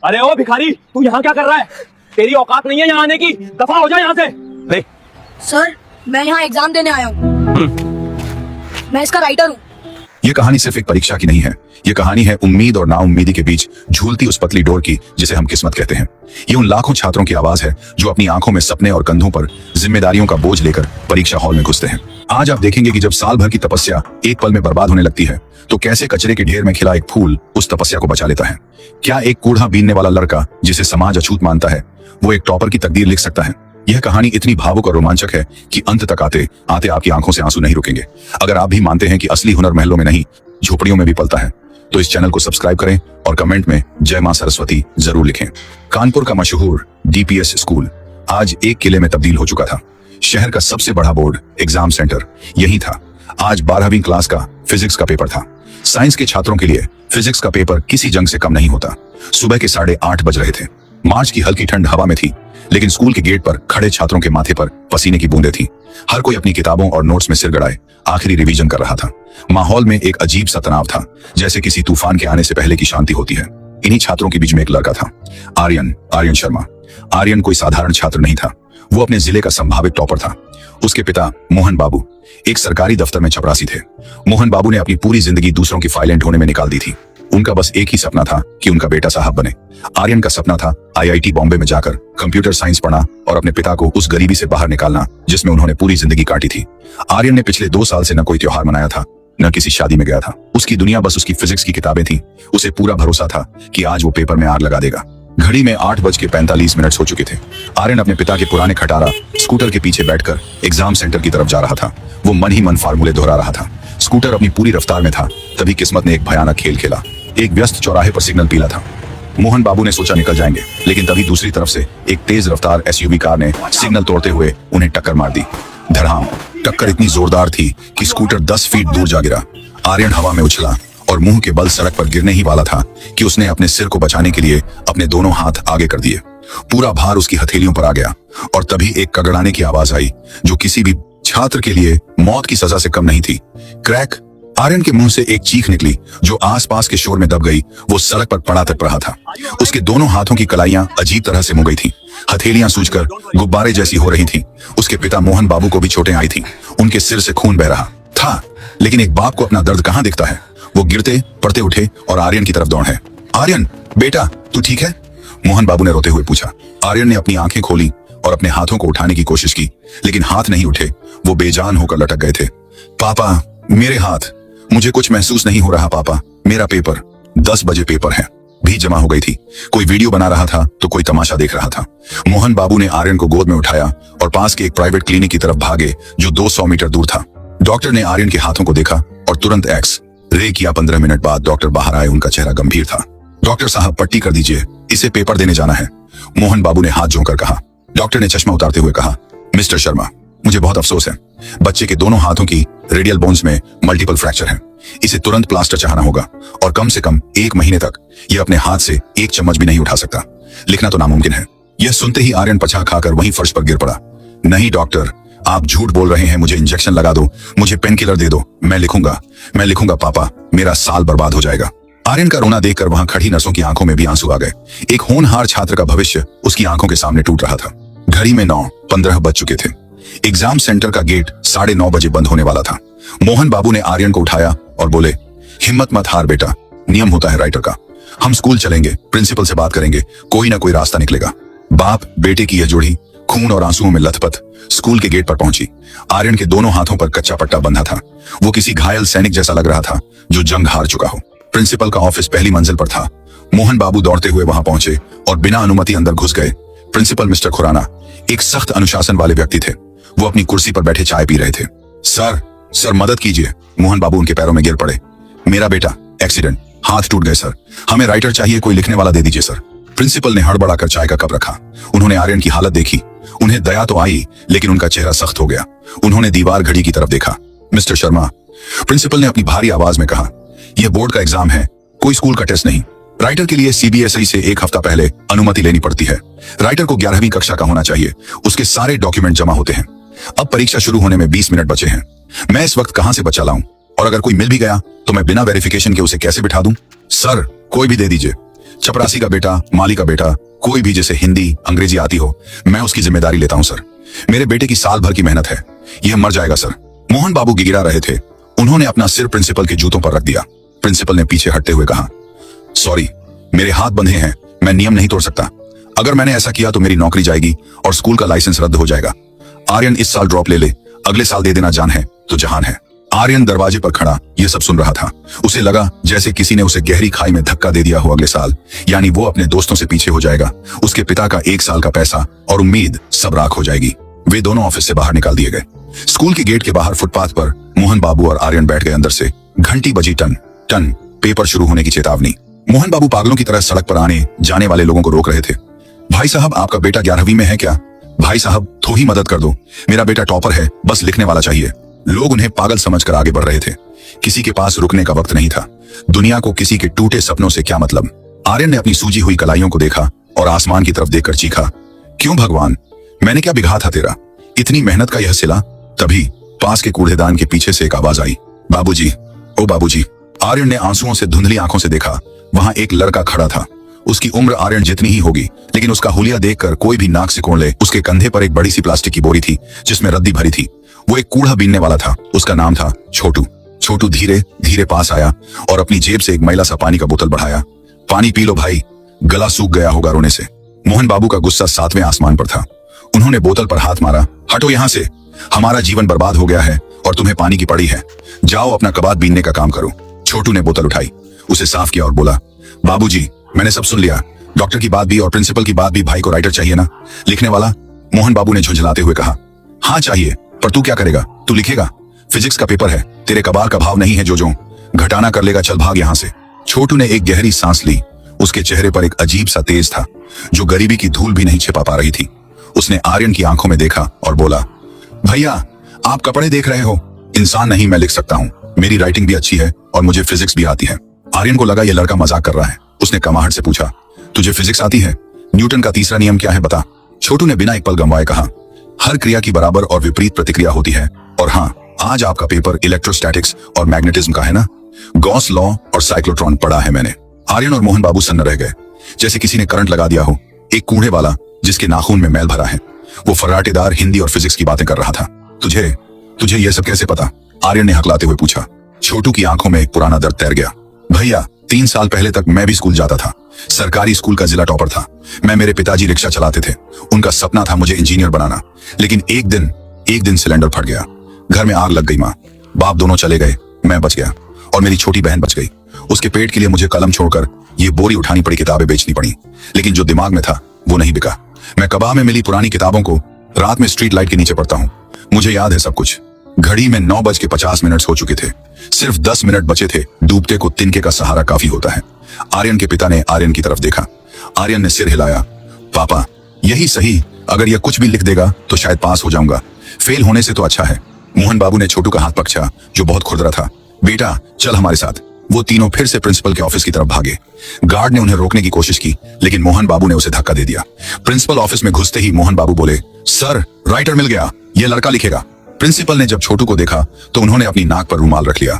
अरे ओ भिखारी, तू यहाँ क्या कर रहा है? तेरी औकात नहीं है यहाँ आने की, दफा हो जा यहाँ से। ले। सर, मैं यहाँ एग्जाम देने आया हूँ। मैं इसका राइटर हूँ। ये कहानी सिर्फ एक परीक्षा की नहीं है, ये कहानी है उम्मीद और नाउम्मीदी के बीच झूलती उस पतली डोर की जिसे हम किस्मत कहते हैं। ये उन लाखों छात्रों की आवाज है जो अपनी आंखों में सपने और कंधों पर जिम्मेदारियों का बोझ लेकर परीक्षा हॉल में घुसते हैं। आज आप देखेंगे कि जब साल भर की तपस्या एक पल में बर्बाद होने लगती है तो कैसे कचरे के ढेर में खिला एक फूल उस तपस्या को बचा लेता है। क्या एक कूड़ा बीनने वाला लड़का जिसे समाज अछूत मानता है वो एक टॉपर की तकदीर लिख सकता है? यह कहानी इतनी भावुक और रोमांचक है कि अंत तक आते आते आपकी आंखों से आंसू नहीं रुकेंगे। अगर आप भी मानते हैं कि असली हुनर महलों में नहीं झोपड़ियों में भी पलता है तो इस चैनल को सब्सक्राइब करें और कमेंट में जय मां सरस्वती जरूर लिखें। कानपुर का मशहूर डीपीएस स्कूल आज एक किले में तब्दील हो चुका था। शहर का सबसे बड़ा बोर्ड एग्जाम सेंटर यही था। आज 12वीं क्लास का फिजिक्स का पेपर था। साइंस के छात्रों के लिए फिजिक्स का पेपर किसी जंग से कम नहीं होता। सुबह के 8:30 बज रहे थे। मार्च की हल्की ठंड हवा में थी, लेकिन स्कूल के गेट पर खड़े छात्रों के माथे पर पसीने की बूंदें थीं। हर कोई अपनी किताबों और नोट्स में सिर गड़ाए आखिरी रिवीजन कर रहा था। माहौल में एक अजीब सा तनाव था, जैसे किसी तूफान के आने से पहले की शांति होती है। इन्हीं छात्रों के बीच में एक लड़का था, आर्यन शर्मा। आर्यन कोई साधारण छात्र नहीं था, वो अपने जिले का संभावित टॉपर था। उसके पिता मोहन बाबू एक सरकारी दफ्तर में चपरासी थे। मोहन बाबू ने अपनी पूरी जिंदगी दूसरों की फाइलें ढोने में निकाल दी थी। उनका बस एक ही सपना था कि उनका बेटा साहब बने। आर्यन का सपना था आईआईटी बॉम्बे में जाकर कंप्यूटर साइंस पढ़ना और अपने पिता को उस गरीबी से बाहर निकालना जिसमें उन्होंने पूरी जिंदगी काटी थी। आर्यन ने पिछले 2 साल से न कोई त्योहार मनाया था, न किसी शादी में गया था। उसकी दुनिया बस उसकी फिजिक्स की किताबें थी। उसे पूरा भरोसा था कि आज वो पेपर में आग लगा देगा। घड़ी में 8:45 हो चुके थे। आर्यन अपने पिता के पुराने खटारा स्कूटर के पीछे बैठकर एग्जाम सेंटर की तरफ जा रहा था। वो मन ही मन फार्मूले दोहरा रहा था। स्कूटर अपनी पूरी रफ्तार में था, तभी किस्मत ने एक भयानक खेल खेला। एक व्यस्त चौराहे पर सिग्नल पीला था। मोहन बाबू ने सोचा निकल जाएंगे, लेकिन तभी दूसरी तरफ से एक तेज रफ्तार एसयूवी कार ने सिग्नल तोड़ते हुए उन्हें टक्कर मार दी। धड़ाम। टक्कर इतनी जोरदार थी कि स्कूटर 10 फीट दूर जा गिरा। आर्यन हवा में उछला और मुंह के बल सड़क पर गिरने ही वाला था कि उसने अपने सिर को बचाने के लिए अपने दोनों हाथ आगे कर दिए। पूरा भार उसकी हथेलियों पर आ गया और तभी एक कगड़ाने की आवाज आई जो किसी भी छात्र के लिए मौत की सजा से कम नहीं थी। क्रैक। आर्यन के मुंह से एक चीख निकली जो आसपास के शोर में दब गई। वो सड़क पर पड़ा तक रहा था। उसके दोनों हाथों की कलाइयां अजीब तरह से मुड़ गई थीं। हथेलियां सूजकर गुब्बारे जैसी हो रही थीं। उसके पिता मोहन बाबू को भी चोटें आई थीं। उनके सिर से खून बह रहा था, लेकिन एक बाप को अपना दर्द कहां दिखता है। वो गिरते पड़ते उठे और आर्यन की तरफ दौड़े। आर्यन बेटा, तू ठीक है? मोहन बाबू ने रोते हुए पूछा। आर्यन ने अपनी आंखें खोली और अपने हाथों को उठाने की कोशिश की, लेकिन हाथ नहीं उठे। वो बेजान होकर लटक गए थे। पापा, मेरे हाथ, मुझे कुछ महसूस नहीं हो रहा पापा। मेरा पेपर 10 बजे पेपर है भी जमा हो गई थी। कोई वीडियो बना रहा था तो कोई तमाशा देख रहा था। मोहन बाबू ने आर्यन को गोद में उठाया और पास के एक प्राइवेट क्लिनिक की तरफ भागे जो 200 मीटर दूर था। डॉक्टर ने आर्यन के हाथों को देखा और तुरंत एक्स-रे किया। 15 मिनट बाद डॉक्टर बाहर आए। उनका चेहरा गंभीर था। डॉक्टर साहब, पट्टी कर दीजिए, इसे पेपर देने जाना है। मोहन बाबू ने हाथ जोड़कर कहा। डॉक्टर ने चश्मा उतारते हुए कहा, मिस्टर शर्मा, मुझे बहुत अफसोस है। बच्चे के दोनों हाथों की रेडियल बोन्स में मल्टीपल फ्रैक्चर है। इसे तुरंत प्लास्टर चढ़ाना होगा और कम से कम 1 महीने तक यह अपने हाथ से 1 चम्मच भी नहीं उठा सकता। लिखना तो नामुमकिन है। यह सुनते ही आर्यन पछा खाकर वहीं फर्श पर गिर पड़ा। नहीं डॉक्टर, आप झूठ बोल रहे हैं। मुझे इंजेक्शन लगा दो, मुझे पेन किलर दे दो। मैं लिखूंगा पापा, मेरा साल बर्बाद हो जाएगा। आर्यन का रोना देखकर वहां खड़ी नर्सों की आंखों में भी आंसू आ गए। एक होनहार छात्र का भविष्य उसकी आंखों के सामने टूट रहा था। घड़ी में 9:15 बज चुके थे। एग्जाम सेंटर का गेट 9:30 बजे बंद होने वाला था। मोहन बाबू ने आर्यन को उठाया और बोले, हिम्मत मत हार बेटा, नियम होता है राइटर का। हम स्कूल चलेंगे, प्रिंसिपल से बात करेंगे, कोई ना कोई रास्ता निकलेगा। बाप बेटे की यह जोड़ी खून और आंसुओं में लथपथ स्कूल के गेट पर पहुंची। आर्यन के दोनों हाथों पर कच्चा पट्टा बंधा था। वो किसी घायल सैनिक जैसा लग रहा था जो जंग हार चुका हो। प्रिंसिपल का ऑफिस पहली मंजिल पर था। मोहन बाबू दौड़ते हुए वहां पहुंचे और बिना अनुमति अंदर घुस गए। प्रिंसिपल मिस्टर खुराना एक सख्त अनुशासन वाले व्यक्ति थे। वो अपनी कुर्सी पर बैठे चाय पी रहे थे। सर मदद कीजिए। मोहन बाबू उनके पैरों में गिर पड़े। मेरा बेटा, एक्सीडेंट, हाथ टूट गए सर। हमें राइटर चाहिए, कोई लिखने वाला दे दीजिए सर। प्रिंसिपल ने हड़बड़ाकर चाय का कप रखा। उन्होंने आर्यन की हालत देखी। उन्हें दया तो आई, लेकिन उनका चेहरा सख्त हो गया। उन्होंने दीवार घड़ी की तरफ देखा। मिस्टर शर्मा, प्रिंसिपल ने अपनी भारी आवाज में कहा, यह बोर्ड का एग्जाम है, कोई स्कूल का टेस्ट नहीं। राइटर के लिए सीबीएसई से 1 हफ्ता पहले अनुमति लेनी पड़ती है। राइटर को 11वीं कक्षा का होना चाहिए। उसके सारे डॉक्यूमेंट जमा होते हैं। अब परीक्षा शुरू होने में 20 मिनट बचे हैं। मैं इस वक्त कहां से बच्चा लाऊं? और अगर कोई मिल भी गया तो मैं बिना वेरिफिकेशन के उसे कैसे बिठा दूं? सर, कोई भी दे दीजिए। चपरासी का बेटा, माली का बेटा, कोई भी जिसे हिंदी अंग्रेजी आती हो, मैं उसकी जिम्मेदारी लेता हूं सर। मेरे बेटे की साल भर की मेहनत है, यह मर जाएगा सर। मोहन बाबू गिड़गिड़ा रहे थे। उन्होंने अपना सिर प्रिंसिपल के जूतों पर रख दिया। प्रिंसिपल ने पीछे हटते हुए कहा, सॉरी, मेरे हाथ बंधे हैं, मैं नियम नहीं तोड़ सकता। अगर मैंने ऐसा किया तो मेरी नौकरी जाएगी और स्कूल का लाइसेंस रद्द हो जाएगा। आर्यन इस साल ड्रॉप ले, अगले साल दे देना जान है तो जहान है। आर्यन दरवाजे पर खड़ा यह सब सुन रहा था। उसे लगा जैसे किसी ने उसे गहरी खाई में धक्का दे दिया हो। अगले साल यानी वो अपने दोस्तों से पीछे हो जाएगा। उसके पिता का 1 साल का पैसा और उम्मीद सब राख हो जाएगी। वे दोनों ऑफिस से बाहर निकाल दिए गए। स्कूल के गेट के बाहर फुटपाथ पर मोहन बाबू और आर्यन बैठ गए। अंदर से घंटी बजी। टन टन, पेपर शुरू होने की चेतावनी। मोहन बाबू पागलों की तरह सड़क पर आने जाने वाले लोगों को रोक रहे थे। भाई साहब, आपका बेटा 11वीं में है क्या? भाई साहब, थोड़ी मदद कर दो, मेरा बेटा टॉपर है, बस लिखने वाला चाहिए। लोग उन्हें पागल समझकर आगे बढ़ रहे थे। किसी के पास रुकने का वक्त नहीं था। दुनिया को किसी के टूटे सपनों से क्या मतलब। आर्यन ने अपनी सूजी हुई कलाइयों को देखा और आसमान की तरफ देखकर चीखा, क्यों भगवान, मैंने क्या बिगाड़ा था तेरा? इतनी मेहनत का यह सिला। तभी पास के कूड़ेदान के पीछे से एक आवाज आई, बाबूजी, ओ बाबूजी। आर्यन ने आंसुओं से धुंधली आंखों से देखा। वहां एक लड़का खड़ा था। उसकी उम्र आर्यन जितनी ही होगी, लेकिन उसका हुलिया देखकर कोई भी नाक सिकोड़ ले। उसके कंधे पर एक बड़ी सी प्लास्टिक की बोरी थी जिसमें रद्दी भरी थी। वो एक कूड़ा बीनने वाला था। उसका नाम था छोटू। छोटू धीरे धीरे पास आया और अपनी जेब से एक मैला सा पानी का बोतल बढ़ाया। पानी पी लो भाई, गला सूख गया होगा रोने से। मोहन बाबू का गुस्सा 7वें आसमान पर था। उन्होंने बोतल पर हाथ मारा। हटो यहां से, हमारा जीवन बर्बाद हो गया है और तुम्हें पानी की पड़ी है। जाओ अपना कबाब बीनने का काम करो। छोटू ने बोतल उठाई, उसे साफ किया और बोला, बाबूजी, मैंने सब सुन लिया। डॉक्टर की बात भी और प्रिंसिपल की बात भी। भाई को राइटर चाहिए ना, लिखने वाला? मोहन बाबू ने झुंझलाते हुए कहा, हाँ चाहिए, पर तू क्या करेगा? तू लिखेगा? फिजिक्स का पेपर है, तेरे कबार का भाव नहीं है। जो घटाना कर लेगा, चल भाग यहां से। छोटू ने एक गहरी सांस ली। उसके चेहरे पर एक अजीब सा तेज था जो गरीबी की धूल भी नहीं छिपा पा रही थी। उसने आर्यन की आंखों में देखा और बोला, भैया, आप कपड़े देख रहे हो, इंसान नहीं मैं लिख सकता हूँ। मेरी राइटिंग भी अच्छी है और मुझे फिजिक्स भी आती है। आर्यन को लगा यह लड़का मजाक कर रहा है। उसने कमाहट से पूछा, तुझे फिजिक्स आती है? न्यूटन का तीसरा नियम क्या है बता। छोटू ने बिना एक पल गंवाए कहा, हर क्रिया की बराबर और विपरीत प्रतिक्रिया होती है। और हाँ, आज आपका पेपर इलेक्ट्रोस्टैटिक्स और मैग्नेटिज्म का है ना? गॉस लॉ और साइक्लोट्रॉन पढ़ा है मैंने। आर्यन और मोहन बाबू सन्न रह गए, जैसे किसी ने करंट लगा दिया हो। एक कूड़े वाला जिसके नाखून में मैल भरा है, वो फर्राटेदार हिंदी और फिजिक्स की बातें कर रहा था। तुझे यह सब कैसे पता? आर्यन ने हकलाते हुए पूछा। छोटू की आंखों में एक पुराना दर्द तैर गया। भैया, 3 साल पहले तक मैं भी स्कूल जाता था। सरकारी स्कूल का जिला टॉपर था मैं। मेरे पिताजी रिक्शा चलाते थे। उनका सपना था मुझे इंजीनियर बनाना। लेकिन एक दिन सिलेंडर फट गया। घर में आग लग गई। माँ बाप दोनों चले गए। मैं बच गया और मेरी छोटी बहन बच गई। उसके पेट के लिए मुझे कलम छोड़कर ये बोरी उठानी पड़ी, किताबें बेचनी पड़ी। लेकिन जो दिमाग में था वो नहीं बिका। मैं कबा में मिली पुरानी किताबों को रात में स्ट्रीट लाइट के नीचे पढ़ता हूँ। मुझे याद है सब कुछ। घड़ी में 9:50 हो चुके थे। सिर्फ 10 मिनट बचे थे। डूबते को तिनके का सहारा काफी होता है। आर्यन के पिता ने आर्यन की तरफ देखा। आर्यन ने सिर हिलाया। पापा, यही सही, अगर यह कुछ भी लिख देगा तो शायद पास हो जाऊंगा। फेल होने से तो अच्छा है। मोहन बाबू ने छोटू का हाथ पकड़ा जो बहुत खुरदरा था। बेटा, चल हमारे साथ। वो तीनों फिर से प्रिंसिपल के ऑफिस की तरफ भागे। गार्ड ने उन्हें रोकने की कोशिश की, लेकिन मोहन बाबू ने उसे धक्का दे दिया। प्रिंसिपल ऑफिस में घुसते ही मोहन बाबू बोले, सर, राइटर मिल गया, यह लड़का लिखेगा। प्रिंसिपल ने जब छोटू को देखा तो उन्होंने अपनी नाक पर रुमाल रख लिया।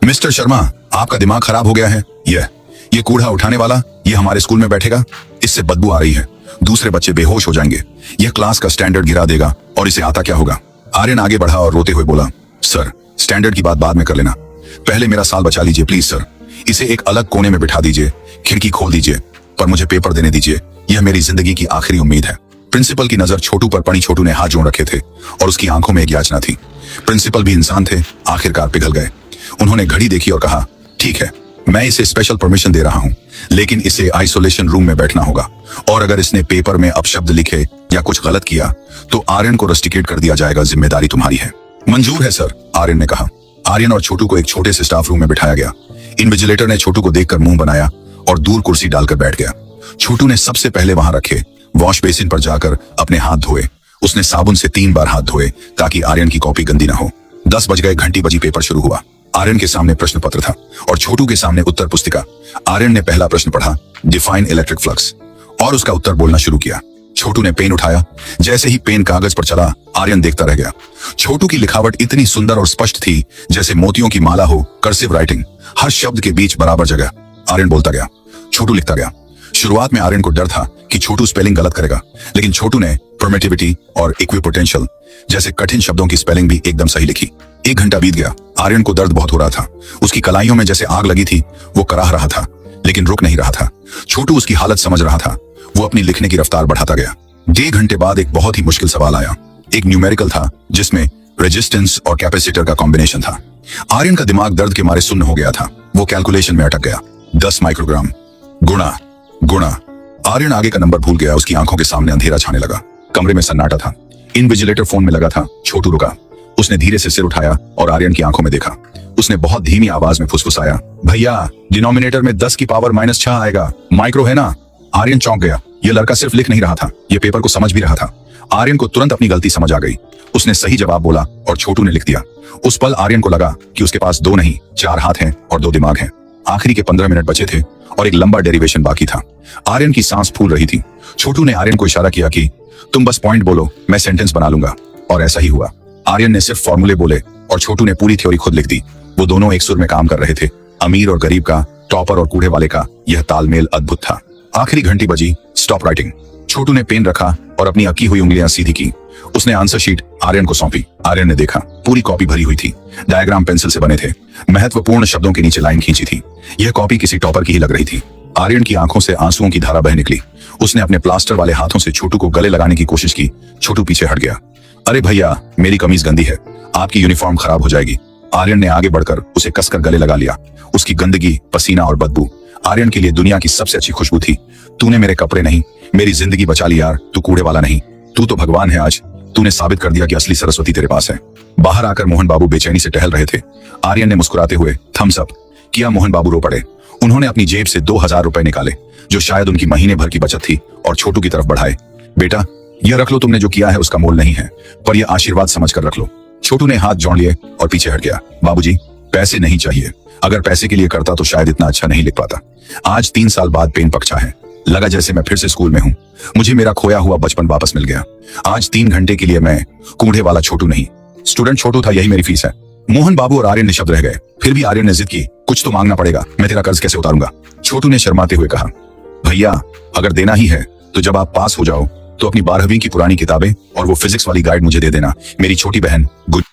मिस्टर शर्मा, आपका दिमाग खराब हो गया है। ये कूड़ा उठाने वाला ये हमारे स्कूल में बैठेगा? इससे बदबू आ रही है। दूसरे बच्चे बेहोश हो जाएंगे। यह क्लास का स्टैंडर्ड गिरा देगा और इसे आता क्या होगा। आर्यन आगे बढ़ा और रोते हुए बोला, सर, स्टैंडर्ड की बात बाद में कर लेना, पहले मेरा साल बचा लीजिए प्लीज सर। इसे एक अलग कोने में बिठा दीजिए, खिड़की खोल दीजिए, पर मुझे पेपर देने दीजिए। यह मेरी जिंदगी की आखिरी उम्मीद है। प्रिंसिपल की नजर छोटू पर पड़ी। छोटू ने हाथ जोड़ रखे थे और उसकी आंखों में एक याचना थी। प्रिंसिपल भी इंसान थे, आखिरकार पिघल गए। उन्होंने घड़ी देखी और कहा, ठीक है, मैं इसे स्पेशल परमिशन दे रहा हूं, लेकिन इसे आइसोलेशन रूम में बैठना होगा। और अगर इसने पेपर में अपशब्द लिखे या कुछ गलत किया तो आर्यन को रस्टिकेट कर दिया जाएगा। जिम्मेदारी तुम्हारी है। मंजूर है सर, आर्यन ने कहा। आर्यन और छोटू को एक छोटे से स्टाफ रूम में बिठाया गया। इन्विजिलेटर ने छोटू को देखकर मुंह बनाया और दूर कुर्सी डालकर बैठ गया। छोटू ने सबसे पहले वहां रखे वॉश बेसिन पर जाकर अपने हाथ धोए। उसने साबुन से 3 बार हाथ धोए ताकि आर्यन की कॉपी गंदी ना हो। 10 बज गए, घंटी बजी, पेपर शुरू हुआ। आर्यन के सामने प्रश्न पत्र था और छोटू के सामने उत्तर पुस्तिका। आर्यन ने पहला प्रश्न पढ़ा, डिफाइन इलेक्ट्रिक फ्लक्स, और उसका उत्तर बोलना शुरू किया। छोटू ने पेन उठाया। जैसे ही पेन कागज पर चला, आर्यन देखता रह गया। छोटू की लिखावट इतनी सुंदर और स्पष्ट थी जैसे मोतियों की माला हो। कर्सिव राइटिंग, हर शब्द के बीच बराबर जगह। आर्यन बोलता गया, छोटू लिखता गया। शुरुआत में आर्यन को डर था कि छोटू स्पेलिंग गलत करेगा, लेकिन छोटू ने परमिटिविटी और इक्विपोटेंशियल जैसे कठिन शब्दों की स्पेलिंग भी एकदम सही लिखी। 1 घंटा बीत गया। आर्यन को दर्द बहुत हो रहा था। उसकी कलाइयों में जैसे आग लगी थी। वो कराह रहा था लेकिन रुक नहीं रहा था। छोटू उसकी हालत समझ रहा था। वो अपनी लिखने की रफ्तार बढ़ाता गया। 1.5 घंटे बाद एक बहुत ही मुश्किल सवाल आया। एक न्यूमेरिकल था जिसमें रेजिस्टेंस और कैपेसिटर का कॉम्बिनेशन था। आर्यन का दिमाग दर्द के मारे सुन्न हो गया था। वो कैलकुलेशन में अटक गया। 10 माइक्रोग्राम गुणा गुणा। आर्यन आगे का नंबर भूल गया। उसकी आंखों के सामने अंधेरा छाने लगा। कमरे में सन्नाटा था। इनविजिलेटर फोन में लगा था। छोटू रुका। उसने धीरे से सिर उठाया और आर्यन की आंखों में देखा। उसने बहुत धीमी आवाज में फुसफुसाया, भैया डिनोमिनेटर में 10 की पावर -6 आएगा। माइक्रो है ना? आर्यन चौंक गया। ये लड़का सिर्फ लिख नहीं रहा था, ये पेपर को समझ भी रहा था। आर्यन को तुरंत अपनी गलती समझ आ गई। उसने सही जवाब बोला और छोटू ने लिख दिया। उस पल आर्यन को लगा कि उसके पास 2 नहीं 4 हाथ हैं और 2 दिमाग हैं। आखिरी के 15 मिनट बचे थे और एक लंबा डेरिवेशन बाकी था। आर्यन की सांस फूल रही थी। छोटू ने आर्यन को इशारा किया कि तुम बस पॉइंट बोलो, मैं सेंटेंस बना लूंगा। और ऐसा ही हुआ। आर्यन ने सिर्फ फॉर्मूले बोले और छोटू ने पूरी थ्योरी खुद लिख दी। वो दोनों एक सुर में काम कर रहे थे। अमीर और गरीब का, टॉपर और कूड़े वाले का यह तालमेल अद्भुत था। आखिरी घंटी बजी। Stop writing. छोटू ने पेन रखा और अपनी अकी हुई उंगलियां सीधी की। उसने आंसर शीट आर्यन को सौंपी। आर्यन ने देखा, पूरी कॉपी भरी हुई थी। डायग्राम पेंसिल से बने थे। महत्वपूर्ण शब्दों के नीचे लाइन खींची थी। यह कॉपी किसी टॉपर की ही लग रही थी। आर्यन की आंखों से आंसुओं की धारा बह निकली। उसने अपने प्लास्टर वाले हाथों से छोटू को गले लगाने की कोशिश की। छोटू पीछे हट गया। अरे भैया, मेरी कमीज गंदी है, आपकी यूनिफॉर्म खराब हो जाएगी। आर्यन ने आगे बढ़कर उसे कसकर गले लगा लिया। उसकी गंदगी, पसीना और बदबू आर्यन के लिए दुनिया की सबसे अच्छी खुशबू थी। तूने मेरे कपड़े नहीं, मेरी जिंदगी बचा ली यार। तू कूड़े वाला नहीं, तू तो भगवान है। आज तूने साबित कर दिया कि असली सरस्वती तेरे पास है। बाहर आकर मोहन बाबू बेचैनी से टहल रहे थे। आर्यन ने मुस्कुराते हुए थम्स अप किया। मोहन बाबू रो पड़े। उन्होंने अपनी जेब से 2000 रुपए निकाले, जो शायद उनकी महीने भर की बचत थी, और छोटू की तरफ बढ़ाए। बेटा, यह रख लो, तुमने जो किया है उसका मोल नहीं है, पर यह आशीर्वाद समझकर रख लो। छोटू ने हाथ जोड़ लिए और पीछे हट गया। बाबूजी, पैसे नहीं चाहिए। अगर पैसे के लिए करता तो शायद इतना अच्छा नहीं लिख पाता। आज 3 साल बाद पेन पकचा है। लगा जैसे मैं फिर से स्कूल में हूँ। मुझे मेरा खोया हुआ बचपन वापस मिल गया। आज 3 घंटे के लिए मैं कूड़े वाला छोटू नहीं, स्टूडेंट छोटू था। यही मेरी फीस है। मोहन बाबू और आर्यन निशब्द रह गए। फिर भी आर्यन ने जिद की, कुछ तो मांगना पड़ेगा, मैं तेरा कर्ज कैसे उतारूंगा? छोटू ने शर्माते हुए कहा, भैया अगर देना ही है तो जब आप पास हो जाओ तो अपनी 12वीं की पुरानी किताबें और वो फिजिक्स वाली गाइड मुझे दे देना। मेरी छोटी बहन गुड